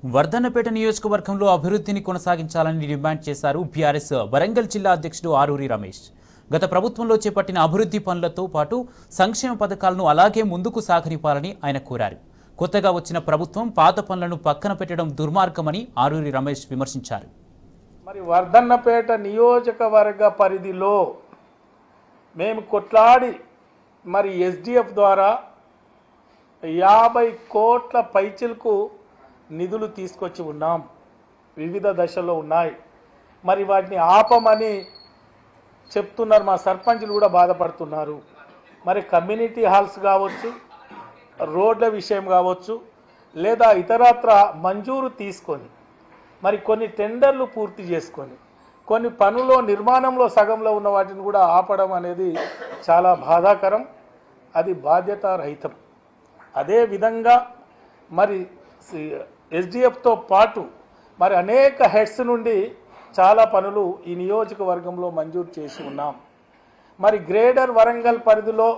వర్ధన్నపేట నియోజకవర్గంలో అభివృద్ధిని కొనసాగించాలని డిమాండ్ చేశారు బీఆర్ఎస్ వరంగల్ జిల్లా అధ్యక్షుడు ఆరూరి రమేష్. గత ప్రభుత్వంలో చేపట్టిన అభివృద్ధి పనులతో పాటు సంక్షేమ పథకాలను అలాగే ముందుకు సాగనివ్వాలని ఆయన కోరారు. కొత్తగా వచ్చిన ప్రభుత్వం పాత పనులను పక్కన పెట్టడం దుర్మార్గమని ఆరూరి రమేష్ విమర్శించారు. మరి వర్ధన్నపేట నియోజకవర్గ పరిధిలో మేము కొట్లాడి మరి ఎస్డిఎఫ్ ద్వారా 50 కోట్ల పైచిలకు నిధులు తీసుకొచ్చి ఉన్నాం. వివిధ దశల్లో ఉన్నాయి. మరి వాటిని ఆపమని చెప్తున్నారు. మా సర్పంచులు కూడా బాధపడుతున్నారు. మరి కమ్యూనిటీ హాల్స్ కావచ్చు, రోడ్ల విషయం కావచ్చు, లేదా ఇతరత్ర మంజూరు తీసుకొని మరి కొన్ని టెండర్లు పూర్తి చేసుకొని కొన్ని పనుల్లో నిర్మాణంలో సగంలో ఉన్న వాటిని కూడా ఆపడం అనేది చాలా బాధాకరం. అది బాధ్యతారహితం. అదేవిధంగా మరి ఎస్డిఎఫ్తో పాటు మరి అనేక హెడ్స్ నుండి చాలా పనులు ఈ నియోజకవర్గంలో మంజూరు చేసి ఉన్నాం. మరి గ్రేటర్ వరంగల్ పరిధిలో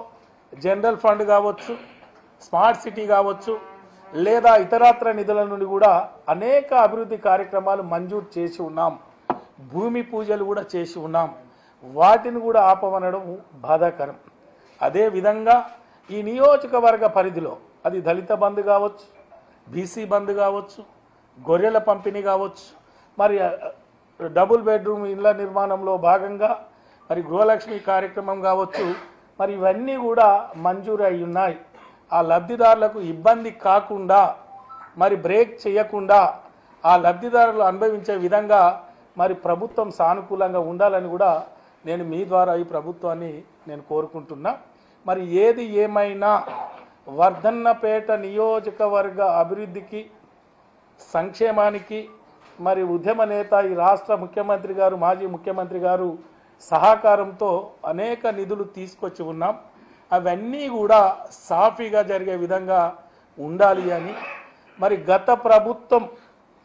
జనరల్ ఫండ్ కావచ్చు, స్మార్ట్ సిటీ కావచ్చు, లేదా ఇతరత్ర నిధుల నుండి కూడా అనేక అభివృద్ధి కార్యక్రమాలు మంజూరు చేసి ఉన్నాం. భూమి పూజలు కూడా చేసి ఉన్నాం. వాటిని కూడా ఆపమనడం బాధాకరం. అదేవిధంగా ఈ నియోజకవర్గ పరిధిలో అది దళిత బంధు కావచ్చు, బీసీ బంధు కావచ్చు, గొర్రెల పంపిణీ కావచ్చు, మరి డబుల్ బెడ్రూమ్ ఇళ్ల నిర్మాణంలో భాగంగా మరి గృహలక్ష్మి కార్యక్రమం కావచ్చు, మరి ఇవన్నీ కూడా మంజూరు అయి ఉన్నాయి. ఆ లబ్ధిదారులకు ఇబ్బంది కాకుండా మరి బ్రేక్ చేయకుండా ఆ లబ్ధిదారులు అనుభవించే విధంగా మరి ప్రభుత్వం సానుకూలంగా ఉండాలని కూడా నేను మీ ద్వారా ఈ ప్రభుత్వాన్ని నేను కోరుకుంటున్నా. మరి ఏది ఏమైనా వర్ధన్నపేట నియోజకవర్గ అభివృద్ధికి, సంక్షేమానికి మరి ఉద్యమ నేత ఈ రాష్ట్ర ముఖ్యమంత్రి గారు, మాజీ ముఖ్యమంత్రి గారు సహకారంతో అనేక నిధులు తీసుకొచ్చి ఉన్నాం. అవన్నీ కూడా సాఫీగా జరిగే విధంగా ఉండాలి అని మరి గత ప్రభుత్వం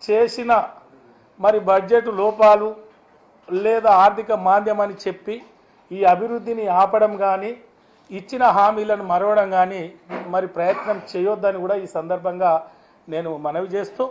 చేసిన మరి బడ్జెట్ లోపాలు లేదా ఆర్థిక మాంద్యం అని చెప్పి ఈ అభివృద్ధిని ఆపడం కానీ, ఇచ్చిన హామీలను మరవడం కానీ మరి ప్రయత్నం చేయొద్దని కూడా ఈ సందర్భంగా నేను మనవి చేస్తూ